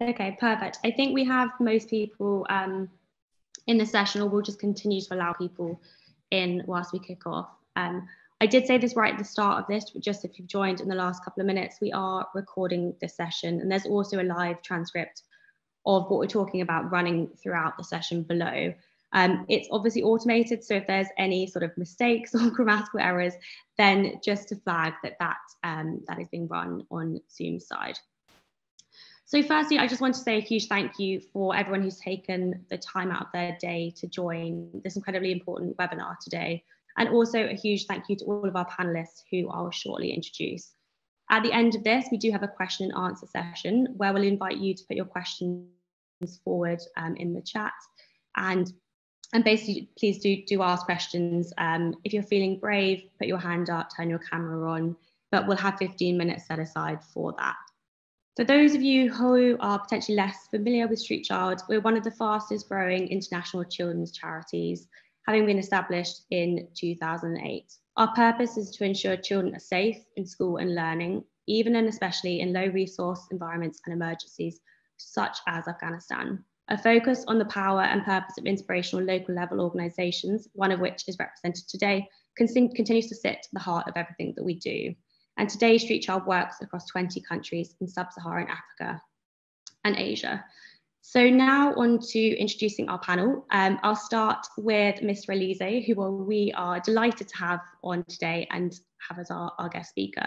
Okay, perfect. I think we have most people in the session, or we'll just continue to allow people in whilst we kick off. I did say this right at the start of this, but just if you've joined in the last couple of minutes, we are recording this session, and there's also a live transcript of what we're talking about running throughout the session below. It's obviously automated, so if there's any sort of mistakes or grammatical errors, then just to flag that is being run on Zoom's side. So firstly, I just want to say a huge thank you for everyone who's taken the time out of their day to join this incredibly important webinar today. And also a huge thank you to all of our panelists who I'll shortly introduce. At the end of this, we do have a question and answer session where we'll invite you to put your questions forward in the chat. And basically, please do ask questions. If you're feeling brave, put your hand up, turn your camera on, but we'll have 15 minutes set aside for that. For those of you who are potentially less familiar with Street Child, we're one of the fastest growing international children's charities, having been established in 2008. Our purpose is to ensure children are safe in school and learning, even and especially in low resource environments and emergencies, such as Afghanistan. A focus on the power and purpose of inspirational local level organisations, one of which is represented today, continues to sit at the heart of everything that we do. And today, Street Child works across 20 countries in sub-Saharan Africa and Asia. So now on to introducing our panel. I'll start with Ms. Elise, who we are delighted to have on today and have as our guest speaker.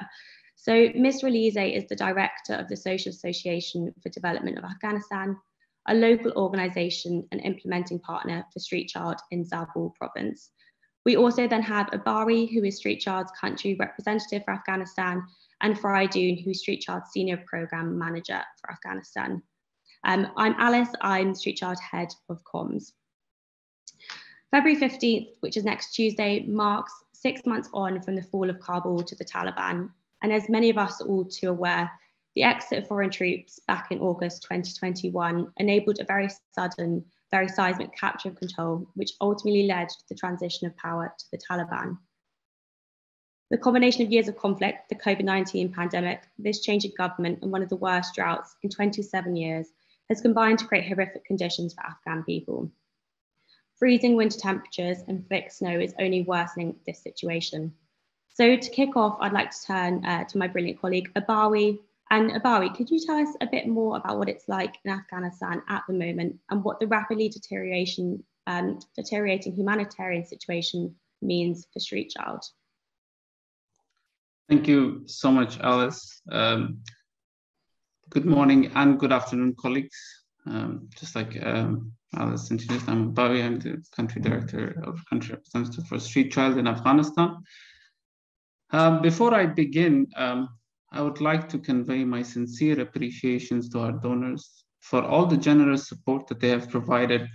So Ms. Elise is the Director of the Social Association for Development of Afghanistan, a local organisation and implementing partner for Street Child in Kabul province. We also then have Abari, who is Street Child's country representative for Afghanistan, and Faridoon, who's Street Child's senior programme manager for Afghanistan. I'm Alice, I'm Street Child head of comms. February 15th, which is next Tuesday, marks 6 months on from the fall of Kabul to the Taliban. And as many of us are all too aware, the exit of foreign troops back in August 2021 enabled a very sudden, very seismic capture of control, which ultimately led to the transition of power to the Taliban. The combination of years of conflict, the COVID-19 pandemic, this change in government, and one of the worst droughts in 27 years has combined to create horrific conditions for Afghan people. Freezing winter temperatures and thick snow is only worsening this situation. So to kick off, I'd like to turn to my brilliant colleague, Abari. And Abari, could you tell us a bit more about what it's like in Afghanistan at the moment and what the rapidly deteriorating humanitarian situation means for Street Child? Thank you so much, Alice. Good morning and good afternoon, colleagues. Just like Alice introduced, I'm Abari. I'm the country director of country representative for Street Child in Afghanistan. Before I begin, I would like to convey my sincere appreciations to our donors for all the generous support that they have provided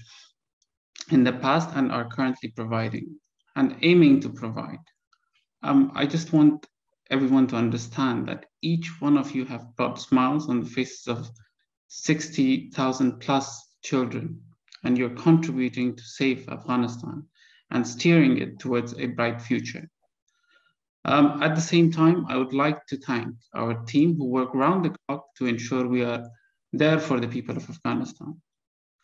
in the past and are currently providing and aiming to provide. I just want everyone to understand that each one of you have brought smiles on the faces of 60,000 plus children, and you're contributing to save Afghanistan and steering it towards a bright future. At the same time, I would like to thank our team who work around the clock to ensure we are there for the people of Afghanistan.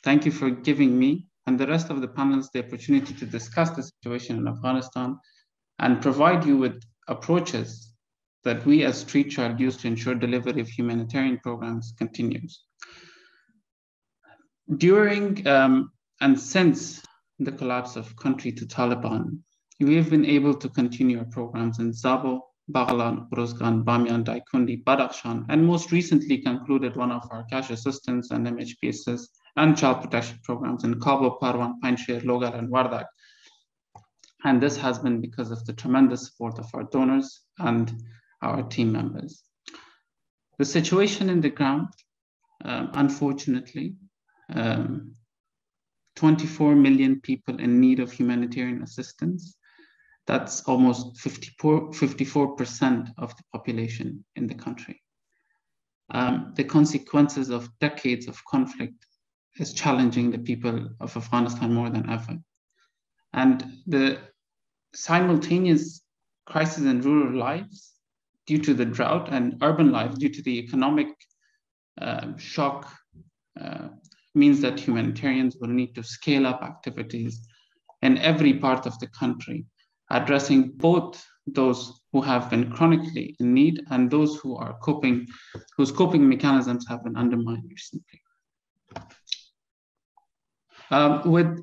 Thank you for giving me and the rest of the panelists the opportunity to discuss the situation in Afghanistan and provide you with approaches that we as Street Child use to ensure delivery of humanitarian programs continues. During and since the collapse of country to Taliban, we have been able to continue our programs in Zabo, Baghlan, Uruzgan, Bamiyan, Daikundi, Badakhshan, and most recently concluded one of our cash assistance and MHPSS and child protection programs in Kabul, Parwan, Panjshir, Logar, and Wardak. And this has been because of the tremendous support of our donors and our team members. The situation in the ground, unfortunately, 24 million people in need of humanitarian assistance. That's almost 54% of the population in the country. The consequences of decades of conflict is challenging the people of Afghanistan more than ever. And the simultaneous crisis in rural lives due to the drought and urban life due to the economic shock means that humanitarians will need to scale up activities in every part of the country, addressing both those who have been chronically in need and those who are whose coping mechanisms have been undermined recently. With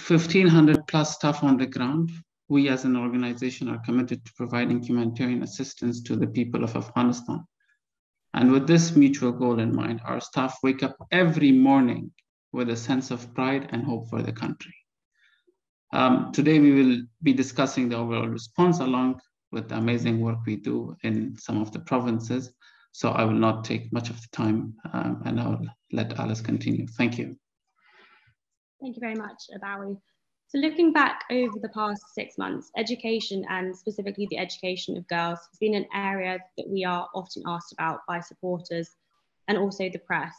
1,500 plus staff on the ground, we as an organization are committed to providing humanitarian assistance to the people of Afghanistan. And with this mutual goal in mind, our staff wake up every morning with a sense of pride and hope for the country. Today, we will be discussing the overall response along with the amazing work we do in some of the provinces. So I will not take much of the time and I'll let Alice continue. Thank you. Thank you very much, Abawi. So looking back over the past 6 months, education and specifically the education of girls has been an area that we are often asked about by supporters and also the press.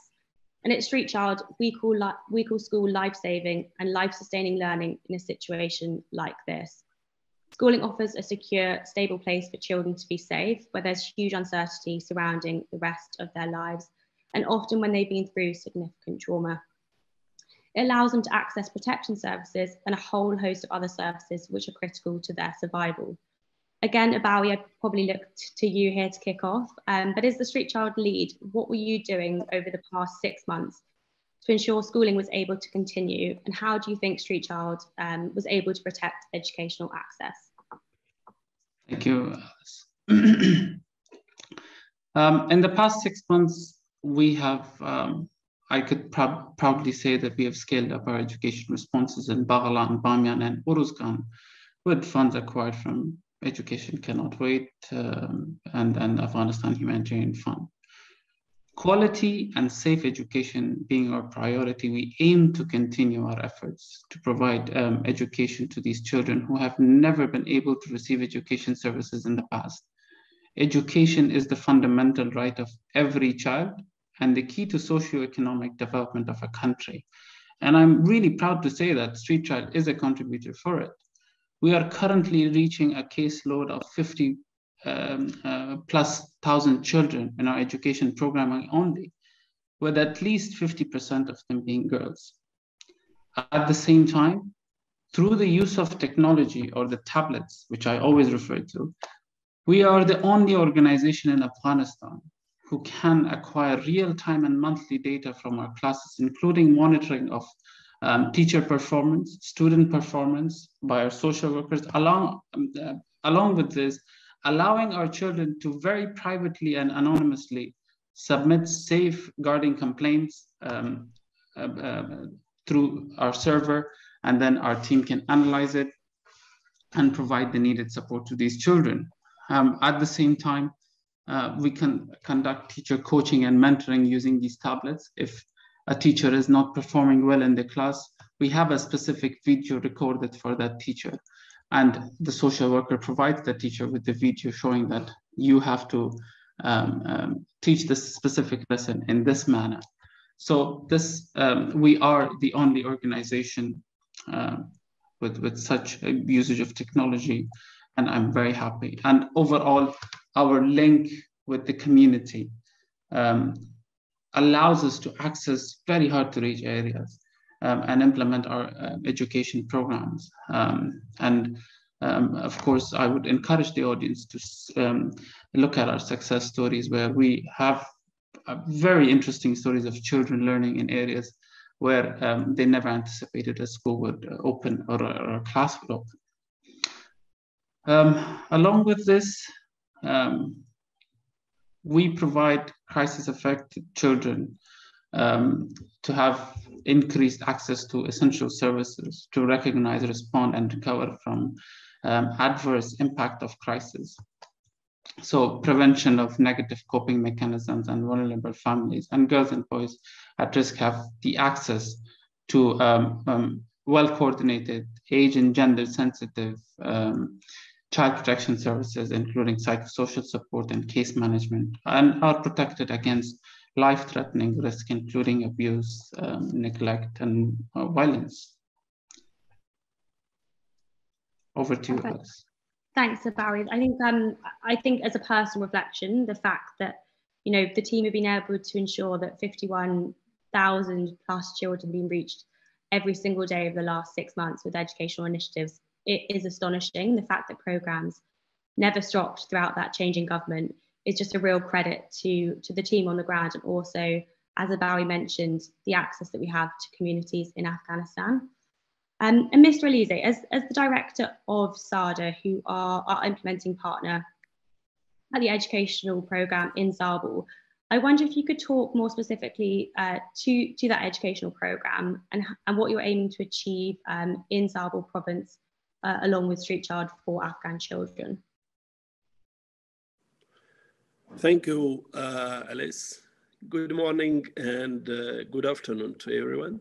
And at Street Child, we call school life-saving and life-sustaining learning in a situation like this. Schooling offers a secure, stable place for children to be safe, where there's huge uncertainty surrounding the rest of their lives, and often when they've been through significant trauma. It allows them to access protection services and a whole host of other services which are critical to their survival. Again, Abawi, I'd probably look to you here to kick off, but as the Street Child lead, what were you doing over the past 6 months to ensure schooling was able to continue, and how do you think Street Child was able to protect educational access? Thank you, Alice. In the past 6 months, we have I could proudly say that we have scaled up our education responses in Baghlan, Bamiyan, and Uruzgan with funds acquired from Education Cannot Wait and Afghanistan Humanitarian Fund. Quality and safe education being our priority, we aim to continue our efforts to provide education to these children who have never been able to receive education services in the past. Education is the fundamental right of every child and the key to socioeconomic development of a country. And I'm really proud to say that Street Child is a contributor for it. We are currently reaching a caseload of 50 plus thousand children in our education programming only, with at least 50% of them being girls. At the same time, through the use of technology or the tablets, which I always refer to, we are the only organization in Afghanistan who can acquire real-time and monthly data from our classes, including monitoring of teacher performance, student performance by our social workers, along with this, allowing our children to very privately and anonymously submit safeguarding complaints through our server, and then our team can analyze it and provide the needed support to these children. At the same time, we can conduct teacher coaching and mentoring using these tablets. If a teacher is not performing well in the class, we have a specific video recorded for that teacher. And the social worker provides the teacher with the video showing that you have to teach this specific lesson in this manner. So this, we are the only organization with such a usage of technology, and I'm very happy. And overall, our link with the community allows us to access very hard to reach areas and implement our education programs. Of course, I would encourage the audience to look at our success stories, where we have very interesting stories of children learning in areas where they never anticipated a school would open or a class would open. Along with this, we provide crisis-affected children to have increased access to essential services to recognize, respond, and recover from adverse impact of crisis. So prevention of negative coping mechanisms, and vulnerable families and girls and boys at risk have the access to well-coordinated, age and gender-sensitive child protection services, including psychosocial support and case management, and are protected against life-threatening risk, including abuse, neglect, and violence. Over to you, Alice. Thanks, Abawi. I think as a personal reflection, the fact that You know, the team have been able to ensure that 51,000 plus children being reached every single day over the last 6 months with educational initiatives. It is astonishing. The fact that programs never stopped throughout that changing government is just a real credit to the team on the ground, and also, as Abawi mentioned, the access that we have to communities in Afghanistan. And Mr. Alize, as the director of SADA, who are our implementing partner at the educational program in Zabul, I wonder if you could talk more specifically to that educational program and what you're aiming to achieve in Zabul province, along with Street Child for Afghan Children. Thank you, Alice. Good morning and good afternoon to everyone.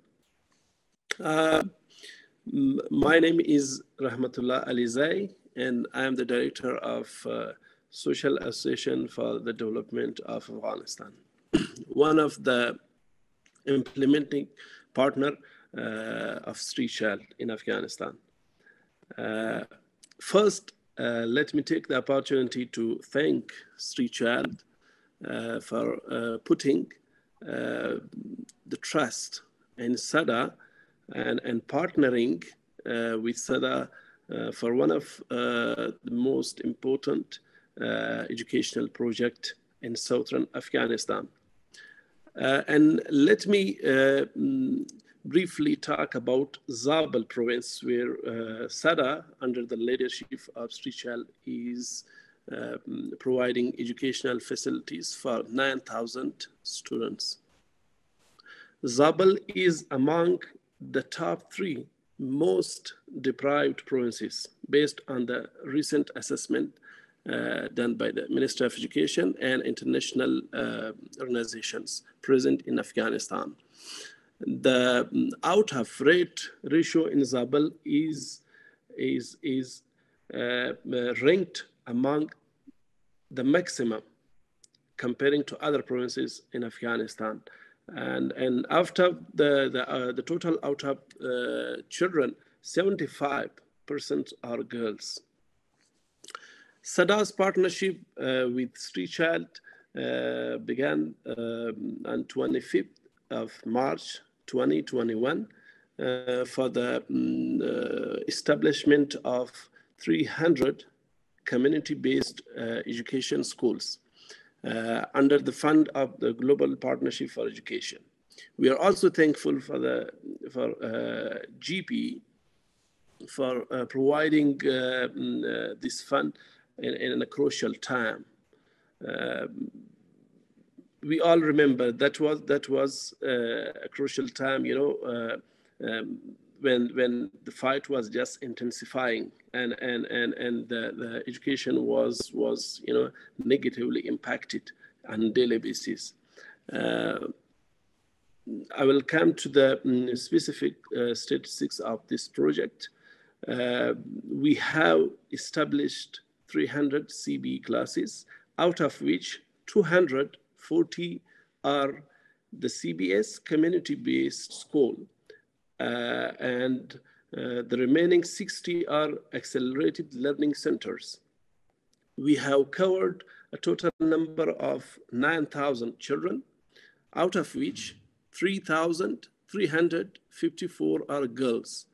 My name is Rahmatullah Alize, and I am the director of Social Association for the Development of Afghanistan, one of the implementing partner of Street Child in Afghanistan. First, let me take the opportunity to thank Street Child for putting the trust in SADA and partnering with SADA for one of the most important educational project in southern Afghanistan. And let me briefly talk about Zabul province, where SADA, under the leadership of Street Child, is providing educational facilities for 9,000 students. Zabul is among the top 3 most deprived provinces based on the recent assessment done by the Ministry of Education and international organizations present in Afghanistan. The out of rate ratio in Zabul is ranked among the maximum comparing to other provinces in Afghanistan. And after the total out of children, 75% are girls. SADA's partnership with Street Child began on 25th of March 2021 for the establishment of 300 community-based education schools under the fund of the Global Partnership for Education. We are also thankful for GP for providing this fund in a crucial time. We all remember that was a crucial time, you know, when the fight was just intensifying and the education was you know, negatively impacted on a daily basis. I will come to the specific statistics of this project. We have established 300 CB classes, out of which 240 are the CBS community-based school, and the remaining 60 are accelerated learning centers. We have covered a total number of 9,000 children, out of which 3,354 are girls,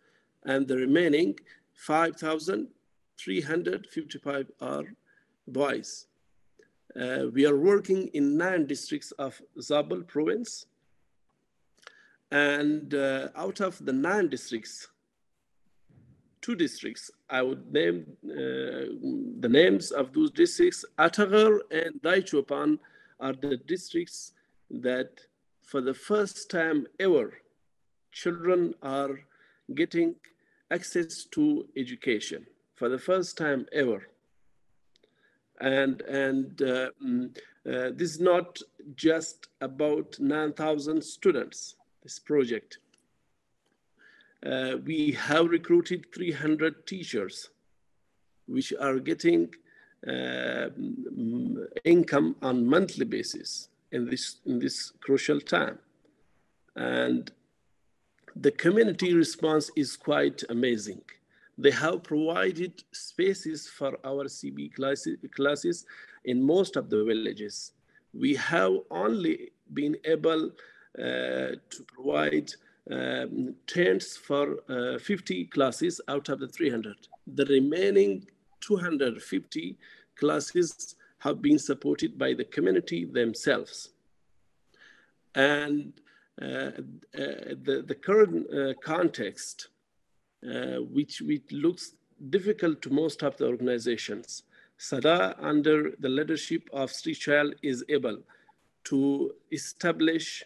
and the remaining 5,355 are boys. We are working in 9 districts of Zabul province, and out of the 9 districts, 2 districts, I would name the names of those districts. Atagar and Daichopan are the districts that for the first time ever, children are getting access to education for the first time ever. And this is not just about 9,000 students, this project. We have recruited 300 teachers, which are getting income on monthly basis in this crucial time. And the community response is quite amazing. They have provided spaces for our CB classes in most of the villages. we have only been able to provide tents for 50 classes out of the 300. The remaining 250 classes have been supported by the community themselves. And the current context, which looks difficult to most of the organizations, SADA, under the leadership of Sri Child, is able to establish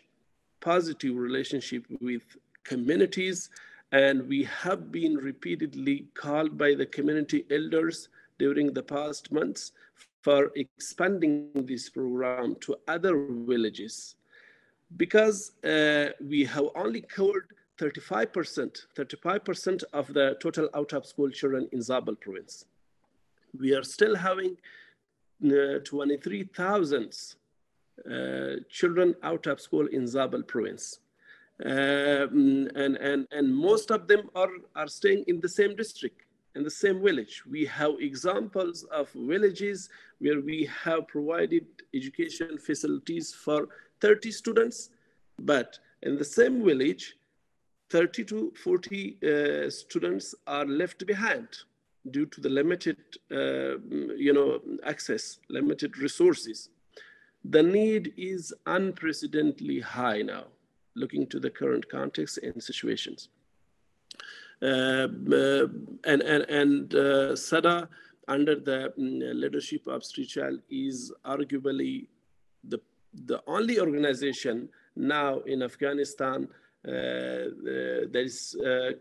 positive relationship with communities, and we have been repeatedly called by the community elders during the past months for expanding this program to other villages, because we have only covered 35% of the total out-of-school children in Zabul province. We are still having 23,000 children out of school in Zabul province. And most of them are staying in the same district, in the same village. We have examples of villages where we have provided education facilities for 30 students, but in the same village, 30 to 40 students are left behind due to the limited access, limited resources. The need is unprecedentedly high now, looking to the current context and situations. SADA, under the leadership of Sri Child, is arguably the only organization now in Afghanistan that is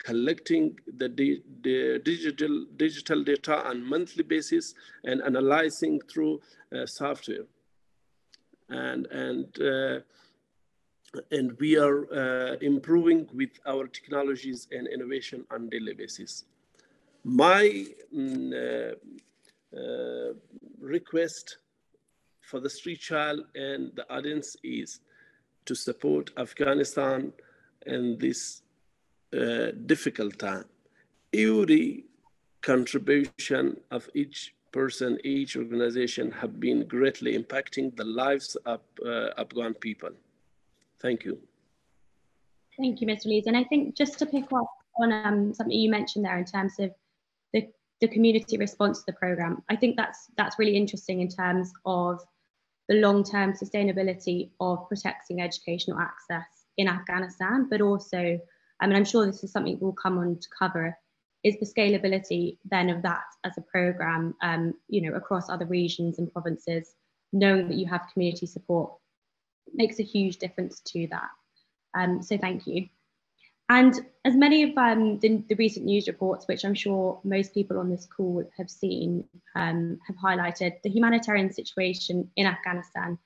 collecting the digital data on monthly basis and analyzing through software. And we are improving with our technologies and innovation on daily basis. My request for the Sri Child and the audience is to support Afghanistan in this difficult time. Every contribution of each person, each organization have been greatly impacting the lives of Afghan people. Thank you. Thank you, Mr. Lees. And I think just to pick up on something you mentioned there in terms of the community response to the program, I think that's really interesting in terms of the long-term sustainability of protecting educational access in Afghanistan, but also, and I'm sure this is something we'll come on to cover, is the scalability then of that as a program, across other regions and provinces. Knowing that you have community support makes a huge difference to that. So thank you. And as many of the recent news reports, which I'm sure most people on this call have seen, have highlighted, the humanitarian situation in Afghanistan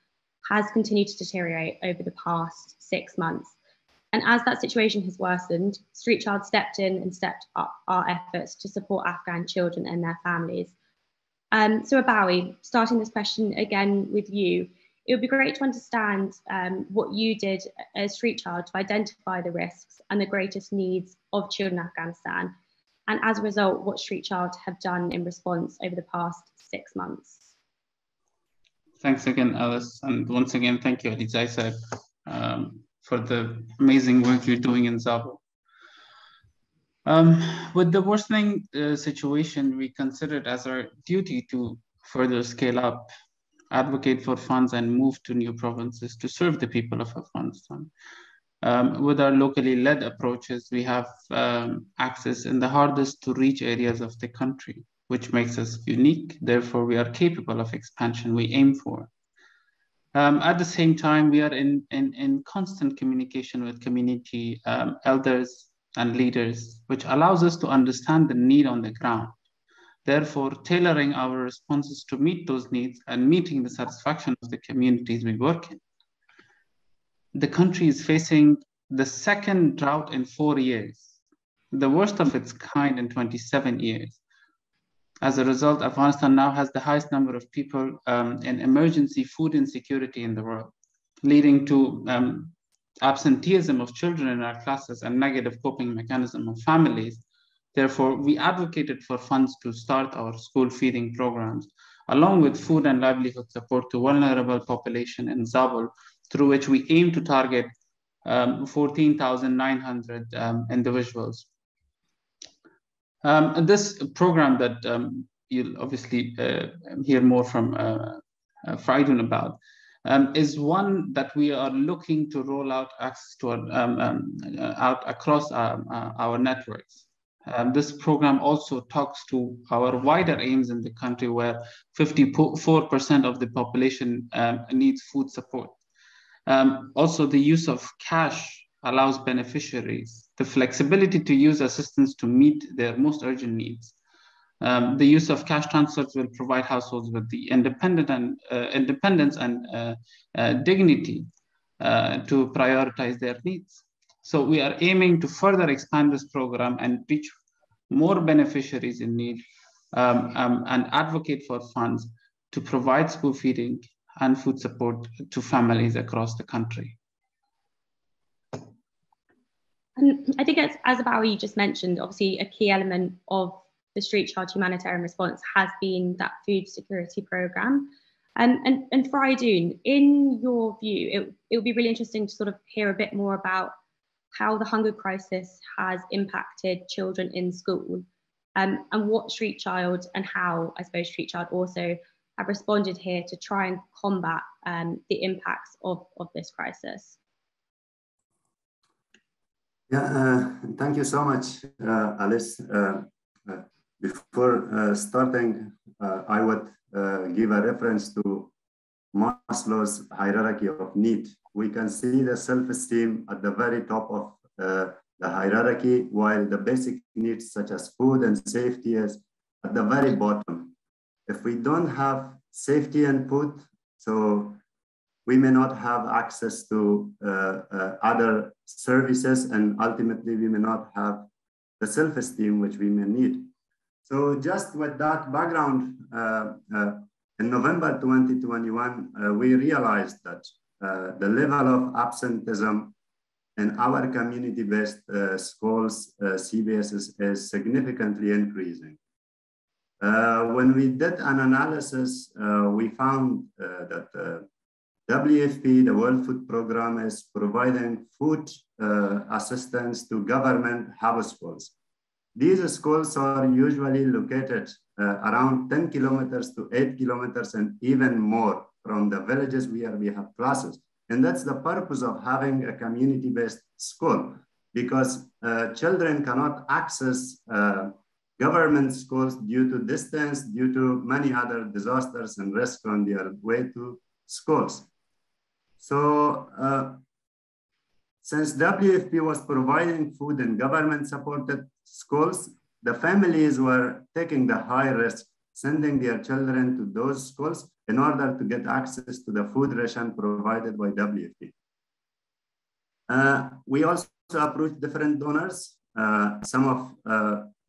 has continued to deteriorate over the past 6 months. And as that situation has worsened, Street Child stepped in and stepped up our efforts to support Afghan children and their families. So Abawi, starting this question again with you, it would be great to understand what you did as Street Child to identify the risks and the greatest needs of children in Afghanistan, and as a result, what Street Child have done in response over the past 6 months. Thanks again, Alice. And once again, thank you, Ali Zaisab, for the amazing work you're doing in Zabul. With the worsening situation, we considered as our duty to further scale up, advocate for funds, and move to new provinces to serve the people of Afghanistan. With our locally led approaches, we have access in the hardest to reach areas of the country, which makes us unique. Therefore, we are capable of expansion we aim for. At the same time, we are in constant communication with community elders and leaders, which allows us to understand the need on the ground. Therefore, tailoring our responses to meet those needs and meeting the satisfaction of the communities we work in. The country is facing the second drought in 4 years, the worst of its kind in 27 years. As a result, Afghanistan now has the highest number of people in emergency food insecurity in the world, leading to absenteeism of children in our classes and negative coping mechanism of families. Therefore, we advocated for funds to start our school feeding programs along with food and livelihood support to vulnerable population in Zabul, through which we aim to target 14,900 individuals. This program that you'll obviously hear more from Friday about is one that we are looking to roll out access to out across our networks. This program also talks to our wider aims in the country, where 54% of the population needs food support. Also, the use of cash allows beneficiaries the flexibility to use assistance to meet their most urgent needs. The use of cash transfers will provide households with the independence and dignity to prioritize their needs. So we are aiming to further expand this program and reach more beneficiaries in need and advocate for funds to provide school feeding and food support to families across the country. And I think as Abawi you just mentioned, obviously a key element of the Street Child humanitarian response has been that food security program. And Fridoon, in your view, it would be really interesting to sort of hear a bit more about how the hunger crisis has impacted children in school, and what Street Child and how, I suppose, Street Child also have responded here to try and combat the impacts of this crisis. Yeah, thank you so much, Alice. Before starting, I would give a reference to Maslow's hierarchy of need. We can see the self-esteem at the very top of the hierarchy, while the basic needs such as food and safety is at the very bottom. If we don't have safety and food, so we may not have access to other services, and ultimately we may not have the self-esteem which we may need. So just with that background, in November 2021, we realized that the level of absenteeism in our community-based schools, CBSs, is significantly increasing. When we did an analysis, we found that WFP, the World Food Program, is providing food assistance to government households. These schools are usually located around 10 kilometers to 8 kilometers and even more from the villages where we have classes. And that's the purpose of having a community-based school, because children cannot access government schools due to distance, due to many other disasters and risks on their way to schools. So since WFP was providing food in government-supported schools, the families were taking the high risk, sending their children to those schools in order to get access to the food ration provided by WFP. We also approached different donors. Some of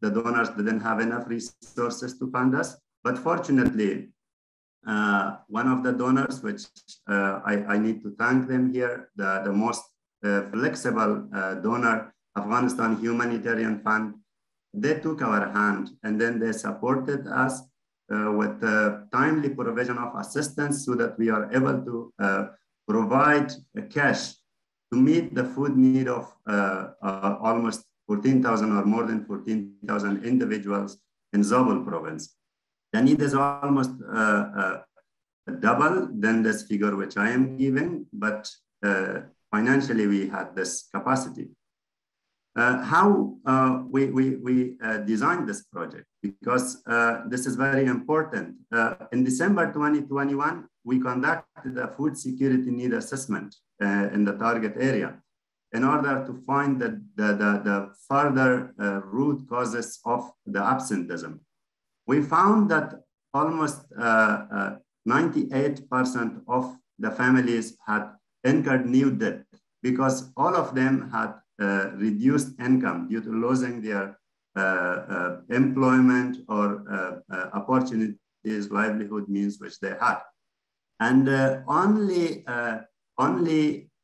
the donors didn't have enough resources to fund us, but fortunately, one of the donors, which I need to thank them here, the most flexible donor, Afghanistan Humanitarian Fund, they took our hand and then they supported us with the timely provision of assistance so that we are able to provide cash to meet the food need of almost 14,000 or more than 14,000 individuals in Zabul province. The need is almost double than this figure which I am giving, but financially we had this capacity. How we designed this project, because this is very important. In December 2021, we conducted a food security need assessment in the target area in order to find the further root causes of the absenteeism. We found that almost 98% of the families had incurred new debt because all of them had reduced income due to losing their employment or opportunities, livelihood means which they had. And only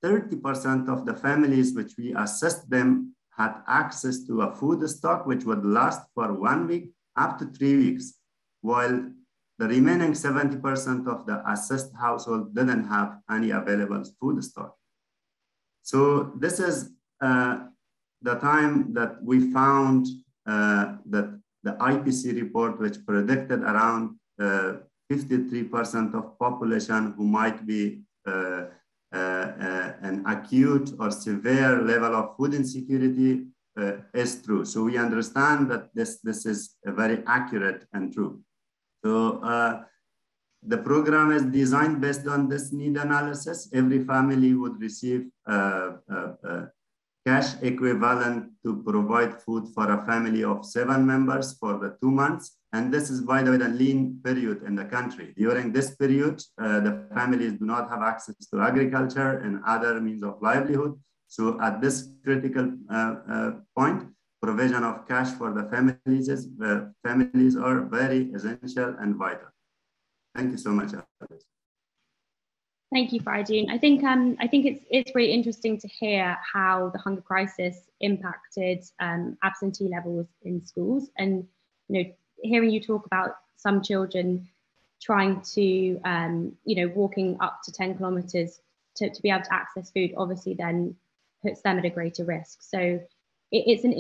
30% of the families which we assessed them had access to a food stock which would last for 1 week up to 3 weeks, while the remaining 70% of the assessed household didn't have any available food stock. So this is the time that we found that the IPC report, which predicted around 53% of population who might be an acute or severe level of food insecurity is true. So we understand that this is very accurate and true. So the program is designed based on this need analysis. Every family would receive cash equivalent to provide food for a family of 7 members for the 2 months. And this is, by the way, the lean period in the country. During this period, the families do not have access to agriculture and other means of livelihood. So at this critical point, provision of cash for the families are very essential and vital. Thank you so much, Alice. Thank you, Faridun. I think it's really interesting to hear how the hunger crisis impacted absentee levels in schools, and hearing you talk about some children trying to walking up to 10 kilometers to be able to access food, obviously then puts them at a greater risk. So it's really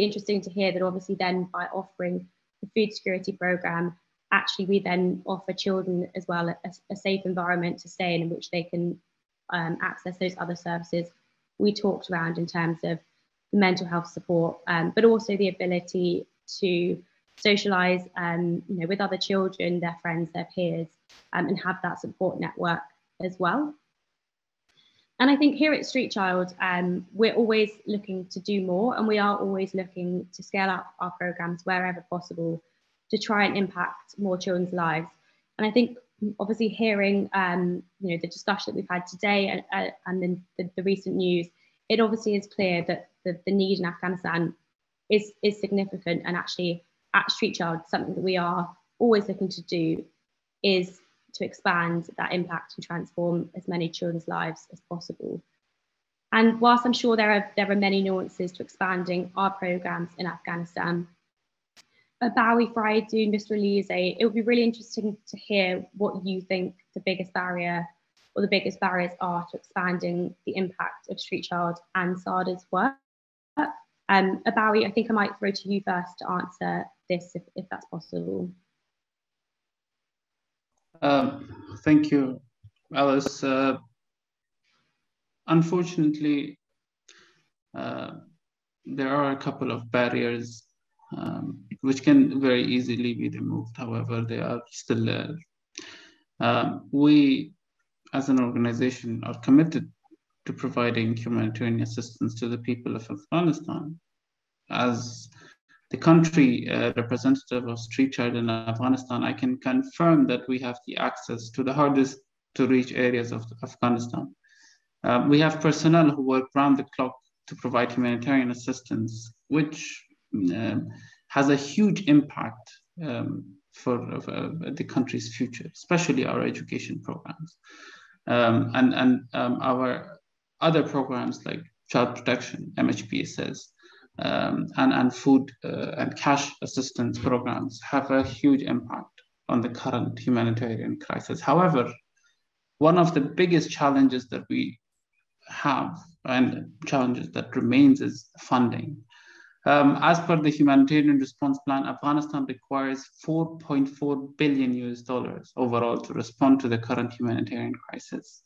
interesting to hear that obviously then by offering the food security program, actually we then offer children as well a safe environment to stay in which they can access those other services we talked around in terms of the mental health support, but also the ability to socialize with other children, their friends, their peers, and have that support network as well. And I think here at Street Child, we're always looking to do more, and we are always looking to scale up our programs wherever possible to try and impact more children's lives. And I think obviously hearing the discussion that we've had today and then the recent news, it obviously is clear that the need in Afghanistan is significant, and actually at Street Child, something that we are always looking to do is to expand that impact and transform as many children's lives as possible. And whilst I'm sure there are many nuances to expanding our programs in Afghanistan, Bawi, Faridun, Mr. Elise, it would be really interesting to hear what you think the biggest barrier or the biggest barriers are to expanding the impact of Street Child and SADA's work. Bawi, I think I might throw to you first to answer this, if that's possible. Thank you, Alice. Unfortunately, there are a couple of barriers which can very easily be removed. However, they are still there. We, as an organization, are committed to providing humanitarian assistance to the people of Afghanistan. As the country representative of Street Child in Afghanistan, I can confirm that we have the access to the hardest to reach areas of Afghanistan. We have personnel who work round the clock to provide humanitarian assistance, which has a huge impact for the country's future, especially our education programs. And our other programs like child protection, MHPSS, and food and cash assistance programs have a huge impact on the current humanitarian crisis. However, one of the biggest challenges that we have and challenges that remains is funding. As per the humanitarian response plan, Afghanistan requires $4.4 billion overall to respond to the current humanitarian crisis.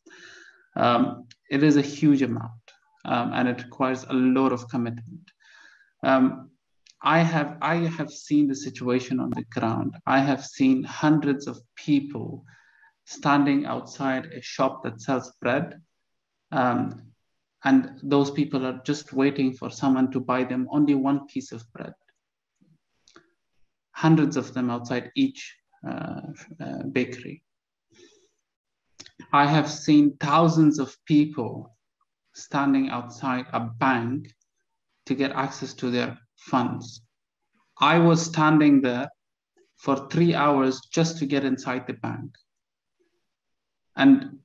It is a huge amount, and it requires a lot of commitment. I have seen the situation on the ground. I have seen hundreds of people standing outside a shop that sells bread, and those people are just waiting for someone to buy them only one piece of bread. Hundreds of them outside each bakery. I have seen thousands of people standing outside a bank to get access to their funds. I was standing there for 3 hours just to get inside the bank. And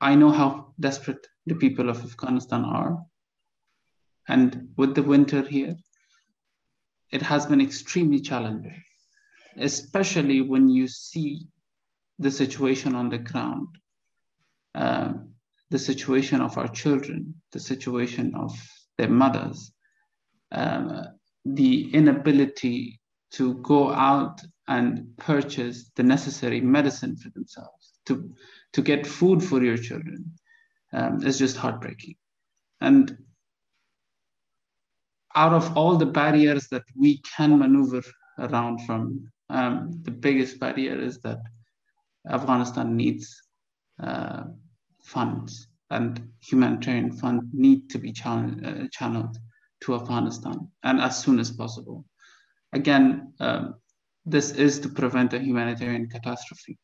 I know how desperate the people of Afghanistan are. And with the winter here, it has been extremely challenging. especially when you see the situation on the ground, the situation of our children, the situation of their mothers, the inability to go out and purchase the necessary medicine for themselves, to get food for your children, is just heartbreaking. And out of all the barriers that we can maneuver around from, the biggest barrier is that Afghanistan needs funds, and humanitarian funds need to be channeled to Afghanistan, and as soon as possible. Again, this is to prevent a humanitarian catastrophe.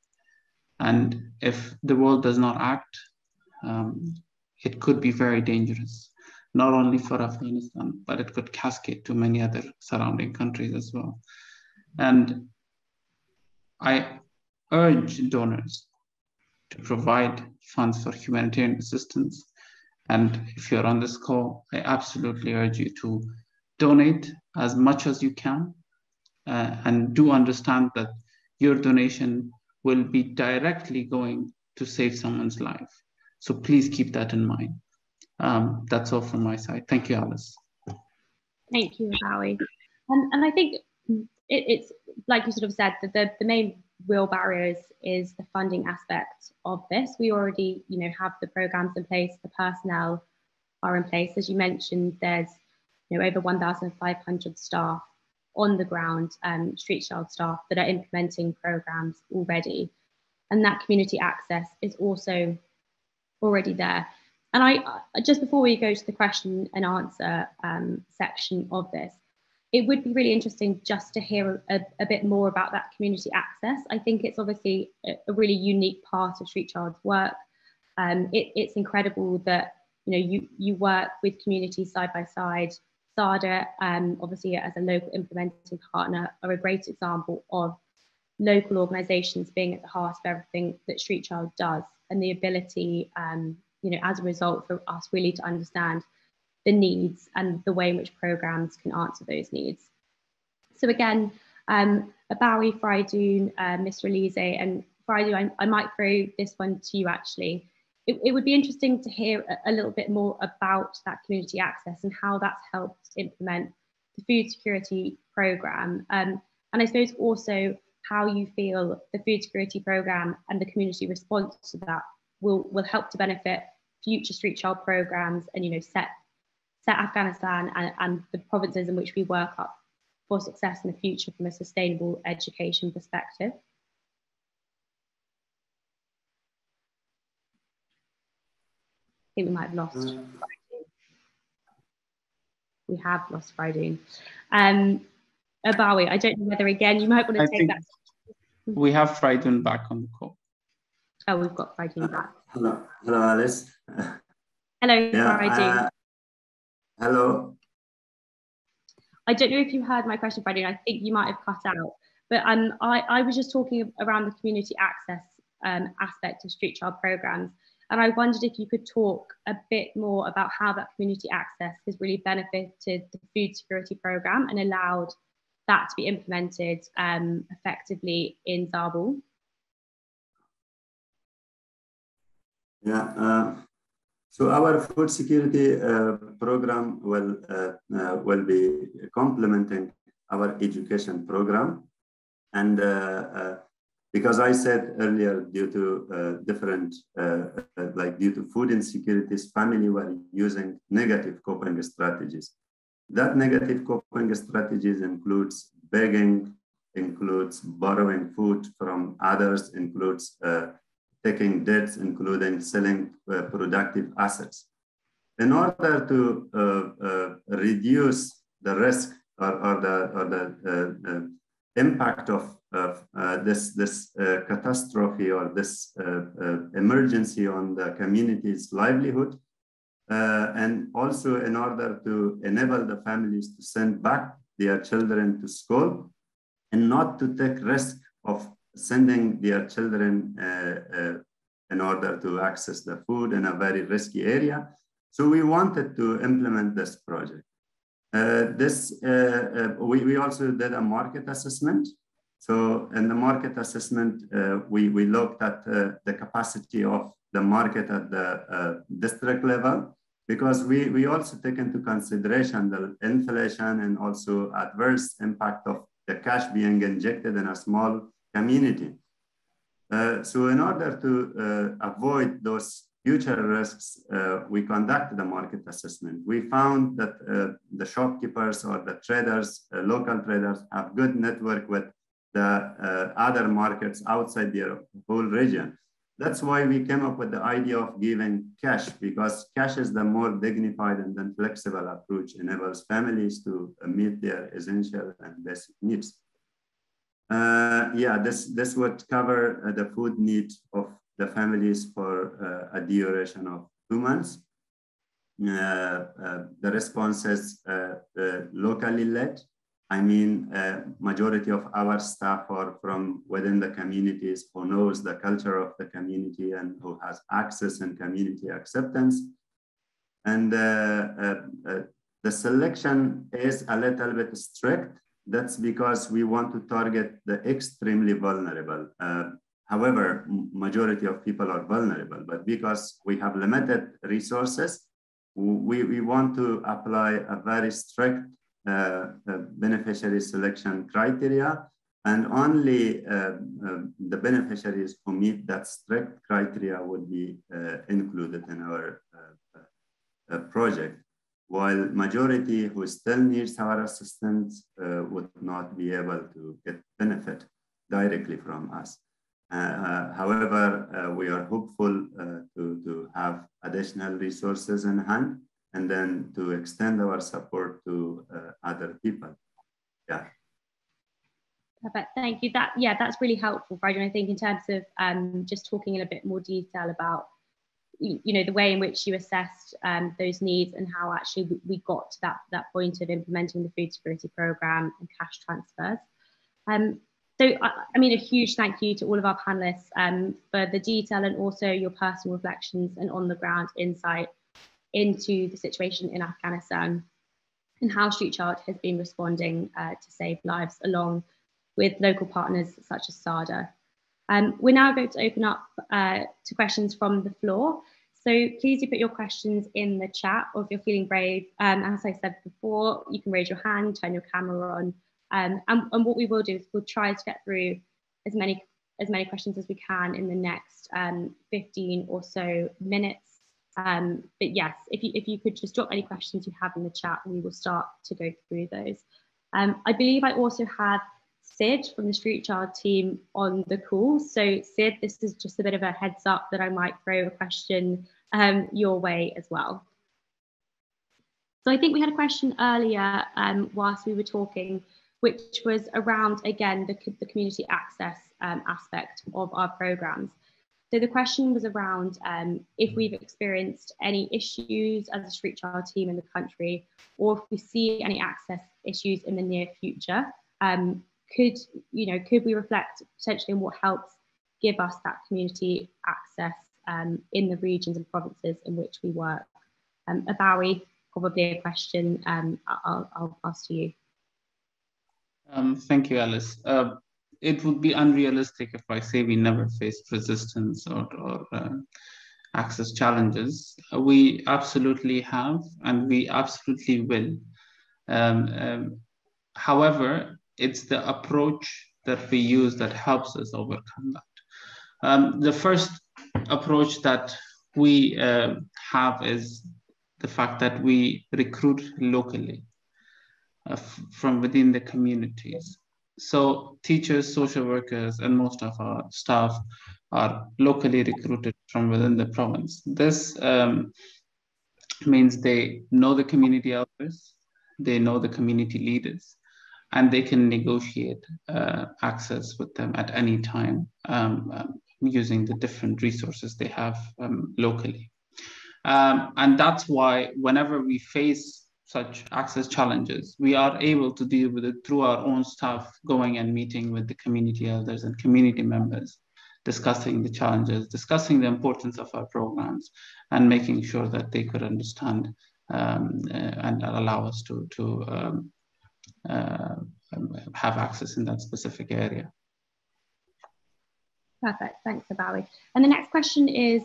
And if the world does not act, it could be very dangerous, not only for Afghanistan, but it could cascade to many other surrounding countries as well. And I urge donors to provide funds for humanitarian assistance. And if you're on this call, I absolutely urge you to donate as much as you can, and do understand that your donation will be directly going to save someone's life. So please keep that in mind. That's all from my side. Thank you, Alice. Thank you, Howie. And I think it's like you sort of said, that the main real barriers is the funding aspect of this. We already, have the programs in place, the personnel are in place. As you mentioned, there's over 1,500 staff on the ground, street child staff that are implementing programs already, and that community access is also already there. And I just before we go to the question and answer section of this, it would be really interesting just to hear a bit more about that community access. I think it's obviously a really unique part of Street Child's work. It's incredible that you work with communities side by side. SADA, obviously as a local implementing partner, are a great example of local organisations being at the heart of everything that Street Child does, and the ability, as a result, for us really to understand the needs and the way in which programs can answer those needs. So again, Abawi, Fridoon, Mr. Elise, and Fridoon, I might throw this one to you actually. It would be interesting to hear a little bit more about that community access and how that's helped implement the food security programme. And I suppose also how you feel the food security programme and the community response to that will help to benefit future Street Child programmes and set Afghanistan and the provinces in which we work up for success in the future from a sustainable education perspective. I think we might have lost Fridoon. We have lost Fridoon. Abawi, I don't know whether again you might want to take that. We have Fridoon back on the call. Oh, we've got Fridoon back. Hello, Alice. Hello, Fridoon. Hello. I don't know if you heard my question, Fridoon. I think you might have cut out. But I was just talking around the community access aspect of Street Child programs. And I wondered if you could talk a bit more about how that community access has really benefited the food security program and allowed that to be implemented effectively in Kabul. Yeah, so our food security program will be complementing our education program. And because I said earlier, due to due to food insecurities, family were using negative coping strategies. That negative coping strategies includes begging, includes borrowing food from others, includes taking debts, including selling productive assets. In order to reduce the risk or the impact of this catastrophe or this emergency on the community's livelihood, and also in order to enable the families to send back their children to school and not to take risk of sending their children in order to access the food in a very risky area. So we wanted to implement this project. We also did a market assessment So in the market assessment, we looked at the capacity of the market at the district level, because we also take into consideration the inflation and also adverse impact of the cash being injected in a small community. So in order to avoid those future risks, we conducted the market assessment. We found that the shopkeepers or the traders, local traders, have good network with the other markets outside their whole region. That's why we came up with the idea of giving cash, because cash is the more dignified and then flexible approach, enables families to meet their essential and basic needs. This would cover the food needs of the families for a duration of 2 months. The responses locally led. I mean, majority of our staff are from within the communities, who knows the culture of the community and who has access and community acceptance. And the selection is a little bit strict. That's because we want to target the extremely vulnerable. However, majority of people are vulnerable, but because we have limited resources, we want to apply a very strict beneficiary selection criteria, and only the beneficiaries who meet that strict criteria would be included in our project, while majority who still needs our assistance would not be able to get benefit directly from us. However, we are hopeful to have additional resources in hand, and then to extend our support to other people. Yeah. Perfect, thank you. That's really helpful, Friday. And I think in terms of just talking in a bit more detail about, the way in which you assessed those needs and how actually we got to that point of implementing the food security program and cash transfers. So, I mean, a huge thank you to all of our panelists for the detail and also your personal reflections and on the ground insight into the situation in Afghanistan and how Street Child has been responding to save lives along with local partners such as SADA. We're now going to open up to questions from the floor. So please do put your questions in the chat, or if you're feeling brave, as I said before, you can raise your hand, turn your camera on. And what we will do is we'll try to get through as many questions as we can in the next 15 or so minutes. But yes, if you could just drop any questions you have in the chat, we will start to go through those. I believe I also have Sid from the Street Child team on the call. So Sid, this is just a bit of a heads up that I might throw a question your way as well. So I think we had a question earlier whilst we were talking, which was around, again, the community access aspect of our programs. So the question was around if we've experienced any issues as a Street Child team in the country, or if we see any access issues in the near future. Could we reflect potentially on what helps give us that community access in the regions and provinces in which we work? Abawi, probably a question I'll pass to you. Thank you, Alice. It would be unrealistic if I say we never faced resistance or access challenges. We absolutely have, and we absolutely will. However, it's the approach that we use that helps us overcome that. The first approach that we have is the fact that we recruit locally from within the communities. So teachers, social workers, and most of our staff are locally recruited from within the province. This means they know the community elders, they know the community leaders, and they can negotiate access with them at any time using the different resources they have locally. And that's why whenever we face such access challenges, we are able to deal with it through our own staff going and meeting with the community elders and community members, discussing the challenges, discussing the importance of our programs, and making sure that they could understand and allow us to have access in that specific area. Perfect, thanks, Abawi. And the next question is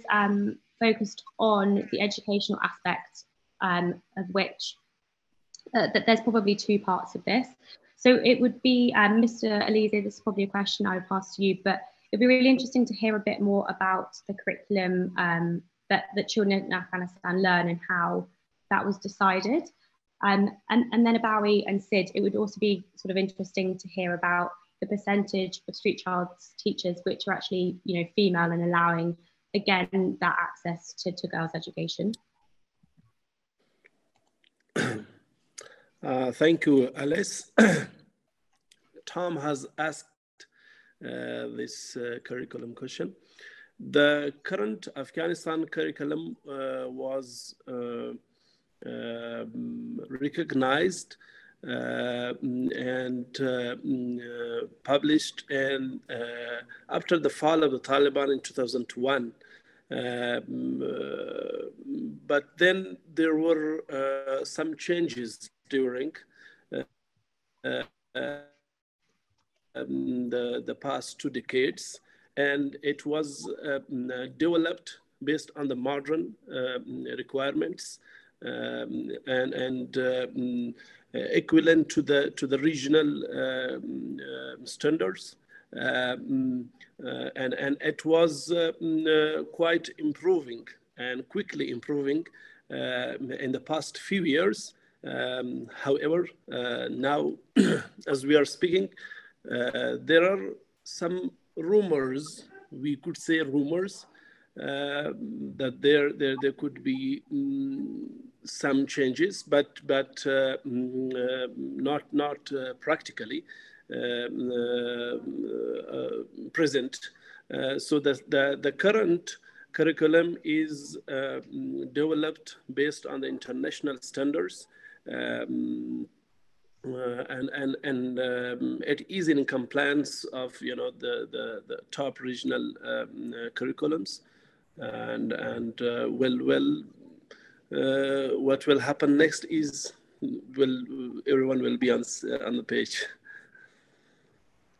focused on the educational aspect, of which that there's probably two parts of this. So it would be, Mr. Alize, this is probably a question I would pass to you, but it'd be really interesting to hear a bit more about the curriculum that children in Afghanistan learn and how that was decided. And then Abawi and Sid, it would also be sort of interesting to hear about the percentage of street child's teachers which are actually, you know, female, and allowing, again, that access to girls' education. Thank you, Alice. Tom has asked this curriculum question. The current Afghanistan curriculum was recognized and published and after the fall of the Taliban in 2001. But then there were some changes during the past 2 decades, and it was developed based on the modern requirements and equivalent to the regional standards, and it was quite improving and quickly improving in the past few years. However, now, as we are speaking, there are some rumors, we could say rumors, that there could be some changes, but not practically present. So the current curriculum is developed based on the international standards, and it is in compliance of, you know, the top regional curriculums, and what will happen next is everyone will be on the page.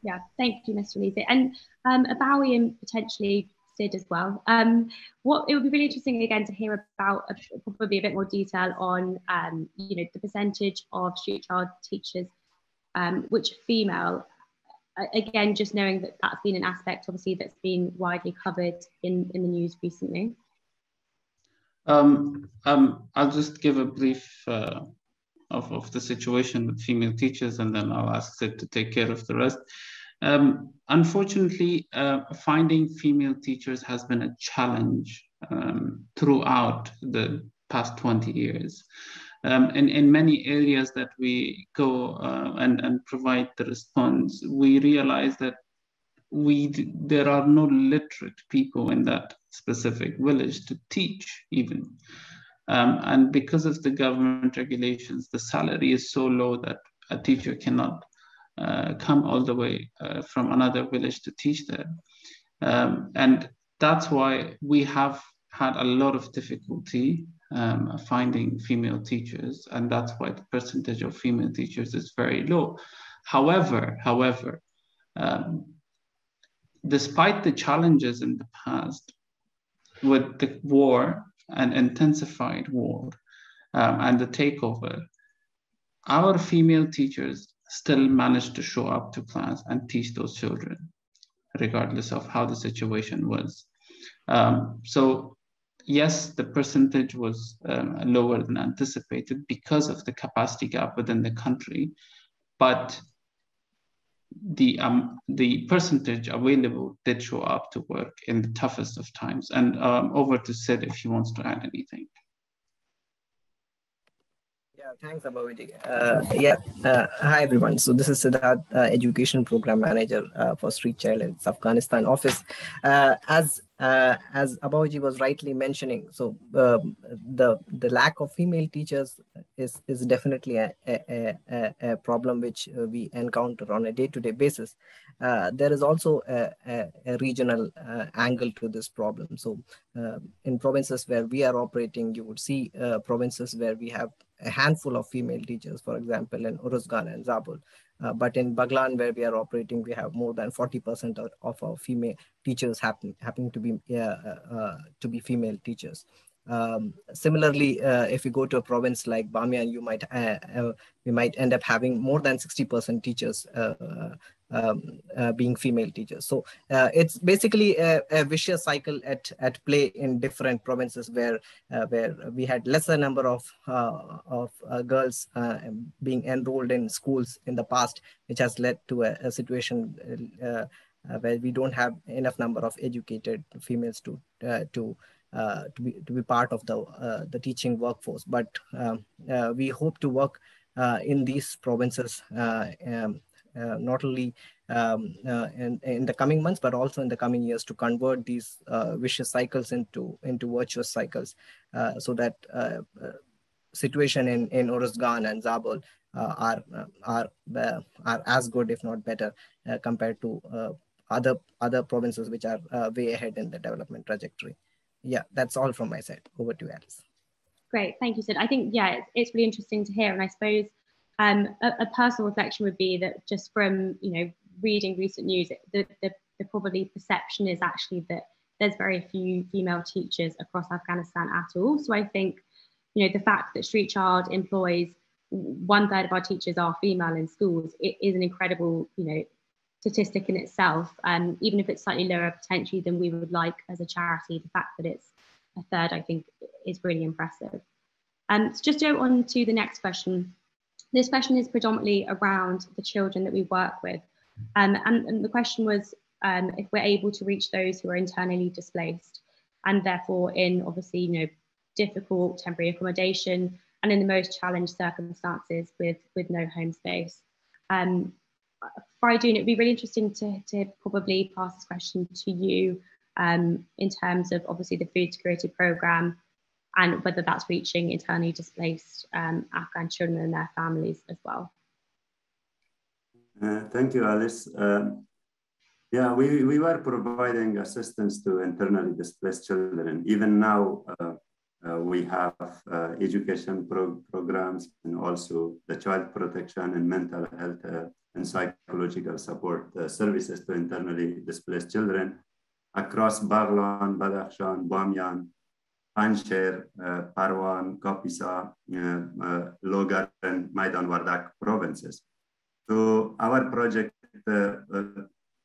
Yeah, thank you, Mr. Alize. And Abawi and potentially Sid as well. What it would be really interesting again to hear about probably a bit more detail on you know, the percentage of street child teachers which are female. Again, just knowing that that's been an aspect obviously that's been widely covered in the news recently. I'll just give a brief of the situation with female teachers, and then I'll ask Sid to take care of the rest. Unfortunately, finding female teachers has been a challenge throughout the past 20 years. In many areas that we go and provide the response, we realize that there are no literate people in that specific village to teach even. And because of the government regulations, the salary is so low that a teacher cannot come all the way from another village to teach there. And that's why we have had a lot of difficulty finding female teachers, and that's why the percentage of female teachers is very low. However, despite the challenges in the past, with the war and intensified war and the takeover, our female teachers still managed to show up to class and teach those children, regardless of how the situation was. So yes, the percentage was lower than anticipated because of the capacity gap within the country, but the percentage available did show up to work in the toughest of times. And over to Sid if he wants to add anything. Yeah, thanks, Abhaviji. Hi everyone. So this is Siddharth, Education Program Manager for Street Child in Afghanistan office. As Abhaviji was rightly mentioning, so the lack of female teachers is definitely a problem which we encounter on a day-to-day basis. There is also a regional angle to this problem. So in provinces where we are operating, you would see provinces where we have a handful of female teachers, for example, in Uruzgan and Zabul. But in Baglan, where we are operating, we have more than 40% of our female teachers happening to be female teachers. Similarly, if you go to a province like Bamiyan, we might end up having more than 60% teachers being female teachers. So it's basically a vicious cycle at play in different provinces where we had lesser number of girls being enrolled in schools in the past, which has led to a situation where we don't have enough number of educated females to be part of the teaching workforce. But we hope to work in these provinces not only in the coming months, but also in the coming years, to convert these vicious cycles into virtuous cycles, so that situation in Uruzgan and Zabul are as good, if not better, compared to other provinces which are way ahead in the development trajectory. Yeah, that's all from my side. Over to you, Alice. Great, thank you, Sid. I think, yeah, it's really interesting to hear. And I suppose a personal reflection would be that just from, reading recent news, the probably perception is actually that there's very few female teachers across Afghanistan at all. So I think, the fact that Street Child employs 1/3 of our teachers are female in schools, it is an incredible, statistic in itself. Even if it's slightly lower potentially than we would like as a charity, the fact that it's 1/3, I think, is really impressive. So just go on to the next question. This question is predominantly around the children that we work with. And the question was if we're able to reach those who are internally displaced and therefore in obviously, difficult temporary accommodation and in the most challenged circumstances with no home space. Faridun, it'd be really interesting to probably pass this question to you in terms of obviously the food security program and whether that's reaching internally displaced Afghan children and their families as well. Thank you, Alice. Yeah, we were providing assistance to internally displaced children. Even now, we have education programs and also the child protection and mental health and psychological support services to internally displaced children across Baghlan, Badakhshan, Bamiyan, Panjshir, Parwan, Kapisa, Logar, and Maidan Wardak provinces. So our project,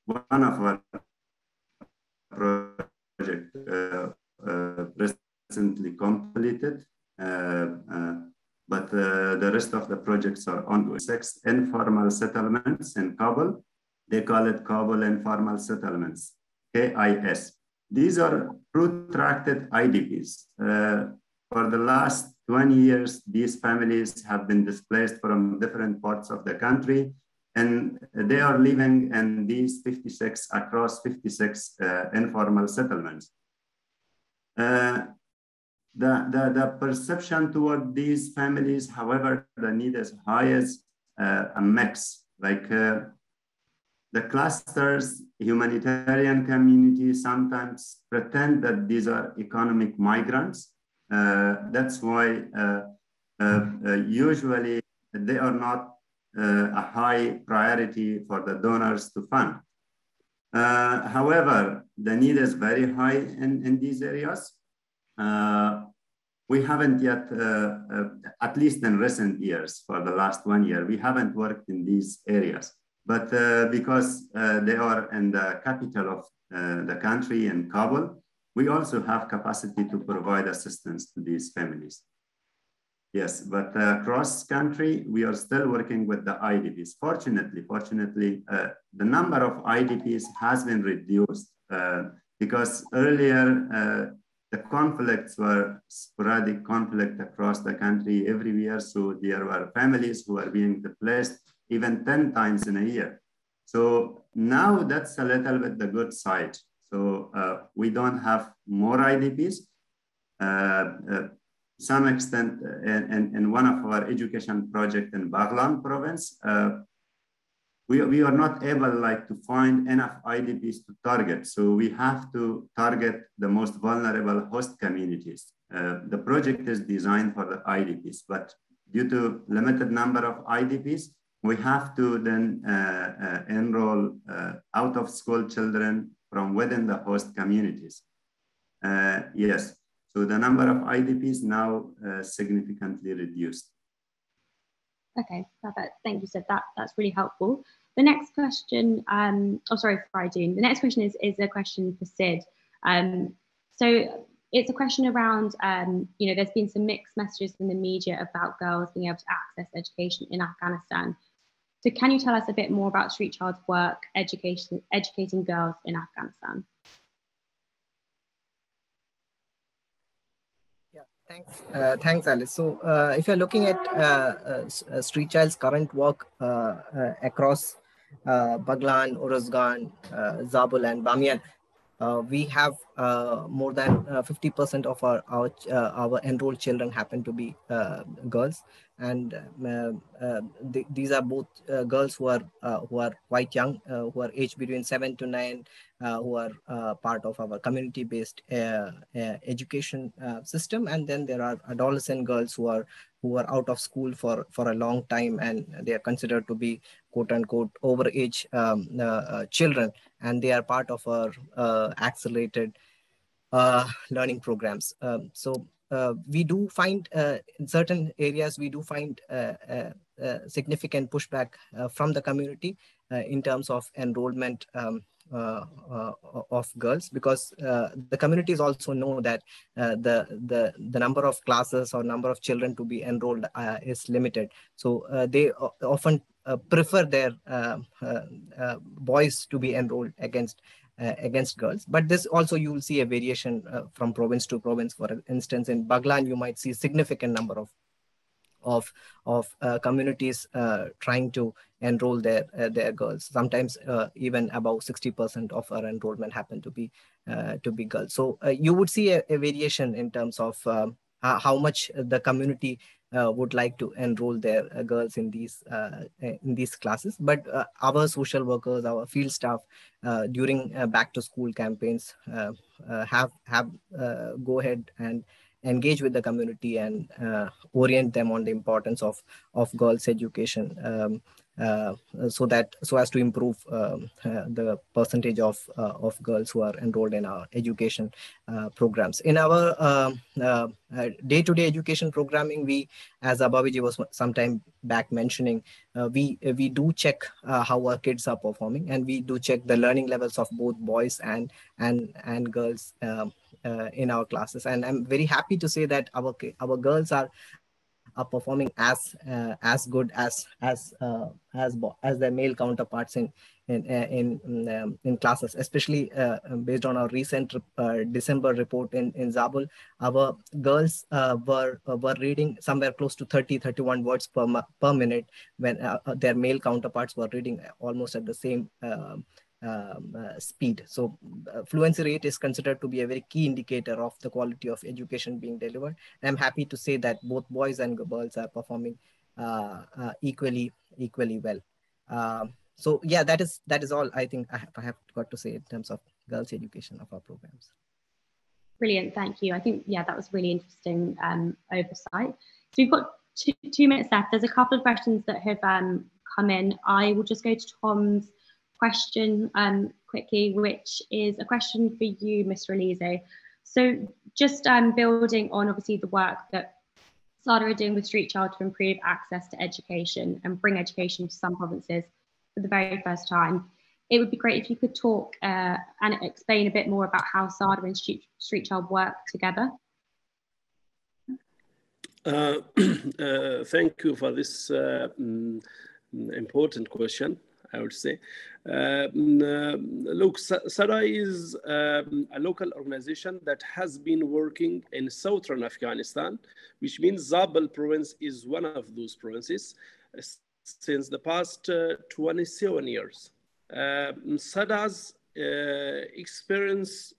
one of our projects recently completed, but the rest of the projects are ongoing. 6 informal settlements in Kabul. They call it Kabul Informal Settlements, KIS. These are protracted IDPs. For the last 20 years, these families have been displaced from different parts of the country, and they are living in these 56 informal settlements. The perception toward these families, however, the need is high as a mix. Like the clusters, humanitarian community sometimes pretend that these are economic migrants. That's why usually they are not a high priority for the donors to fund. However, the need is very high in these areas. We haven't yet, at least in recent years, for the last 1 year, we haven't worked in these areas. But because they are in the capital of the country in Kabul, we also have capacity to provide assistance to these families. Yes, but across country, we are still working with the IDPs. Fortunately, the number of IDPs has been reduced because earlier the conflicts were sporadic conflict across the country every year. So there were families who are being displaced even 10 times in a year. So now that's a little bit the good side. So we don't have more IDPs. some extent, in one of our education projects in Baghlan province, we are not able to find enough IDPs to target. So we have to target the most vulnerable host communities. The project is designed for the IDPs, but due to limited number of IDPs, we have to then enroll out of school children from within the host communities. Yes, so the number of IDPs now significantly reduced. Okay, perfect. Thank you, Sid. That's really helpful. The next question, Faridun. The next question is a question for Sid. So it's a question around, there's been some mixed messages in the media about girls being able to access education in Afghanistan. So can you tell us a bit more about Street Child's work educating girls in Afghanistan? Thanks, Alice. So if you're looking at Street Child's current work across Baghlan, Uruzgan, Zabul, and Bamiyan, we have more than 50% of our enrolled children happen to be girls, and these are both girls who are quite young, who are aged between 7 to 9, who are part of our community-based education system, and then there are adolescent girls who are out of school for a long time, and they are considered to be quote-unquote overage children, and they are part of our accelerated learning programs. So we do find in certain areas, we do find significant pushback from the community in terms of enrollment of girls, because the communities also know that the number of classes or number of children to be enrolled is limited. So they often prefer their boys to be enrolled against girls. But this also, you will see a variation from province to province. For instance, in Baghlan, you might see significant number of communities trying to enroll their girls. Sometimes even above 60% of our enrollment happen to be girls. So you would see a variation in terms of how much the community would like to enroll their girls in these classes. But our social workers, our field staff, during back to school campaigns have go ahead and engage with the community and orient them on the importance of girls' education, so as to improve the percentage of girls who are enrolled in our education programs. In our day-to-day education programming, we, as Abhaviji was some time back mentioning, we do check how our kids are performing, and we do check the learning levels of both boys and girls in our classes. And I'm very happy to say that our girls are performing as good as their male counterparts in classes, especially based on our recent December report in Zabul. Our girls were reading somewhere close to 31 words per minute, when their male counterparts were reading almost at the same speed. So fluency rate is considered to be a very key indicator of the quality of education being delivered. I'm happy to say that both boys and girls are performing equally well. So yeah, that is all I think I have got to say in terms of girls' education of our programs. Brilliant, thank you. I think, yeah, that was really interesting oversight. So we've got two minutes left. There's a couple of questions that have come in. I will just go to Tom's question quickly, which is a question for you, Mr. Elise. So just building on obviously the work that SADA are doing with Street Child to improve access to education and bring education to some provinces for the very first time, it would be great if you could talk and explain a bit more about how SADA and Street Child work together. Thank you for this important question, I would say. Look, SADA is a local organization that has been working in southern Afghanistan, which means Zabul province is one of those provinces since the past 27 years. SADA's experience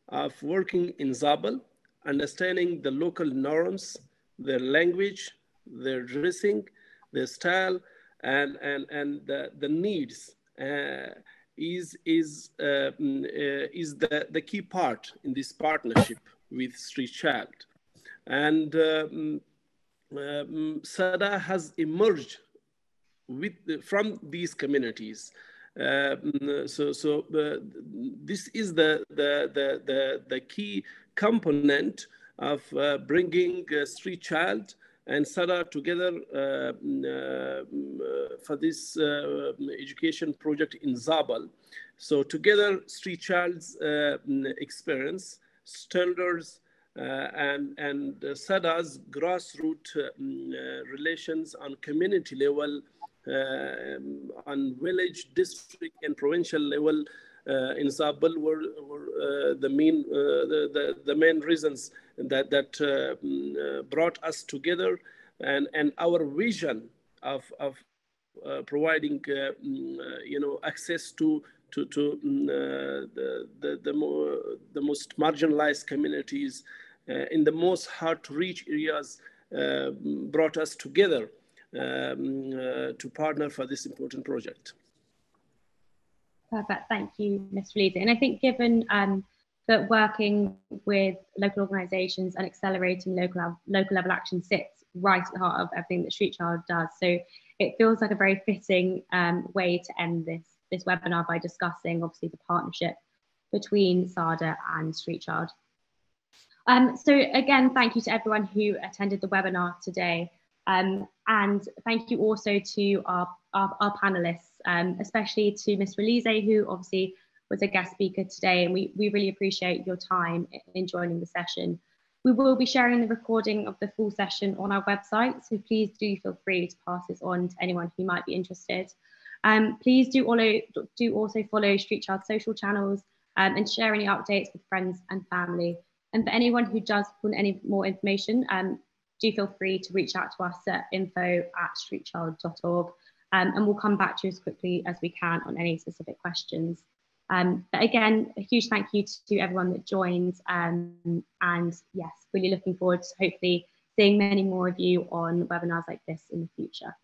of working in Zabul, understanding the local norms their language, their dressing, their style, and the needs is the key part in this partnership with Street Child. And SADA has emerged from these communities. This is the key component of bringing Street Child and SADA together for this education project in Zabal. So together, Street Child's experience, standards, and SADA's grassroots relations on community level, on village, district, and provincial level in Zabal were the main reasons that brought us together, and our vision of providing access to the most marginalized communities in the most hard to reach areas brought us together to partner for this important project. Perfect, thank you, Ms. Felice. And I think given that working with local organisations and accelerating local level action sits right at the heart of everything that Street Child does. So it feels like a very fitting way to end this webinar by discussing obviously the partnership between SADA and Street Child. So again, thank you to everyone who attended the webinar today. And thank you also to our panelists, especially to Ms. Felice, who obviously was a guest speaker today. And we really appreciate your time in joining the session. We will be sharing the recording of the full session on our website, so please do feel free to pass this on to anyone who might be interested. Please do also follow Street Child's social channels and share any updates with friends and family. And for anyone who does want any more information, do feel free to reach out to us at info@streetchild.org, and we'll come back to you as quickly as we can on any specific questions. But again, a huge thank you to everyone that joined, and yes, really looking forward to hopefully seeing many more of you on webinars like this in the future.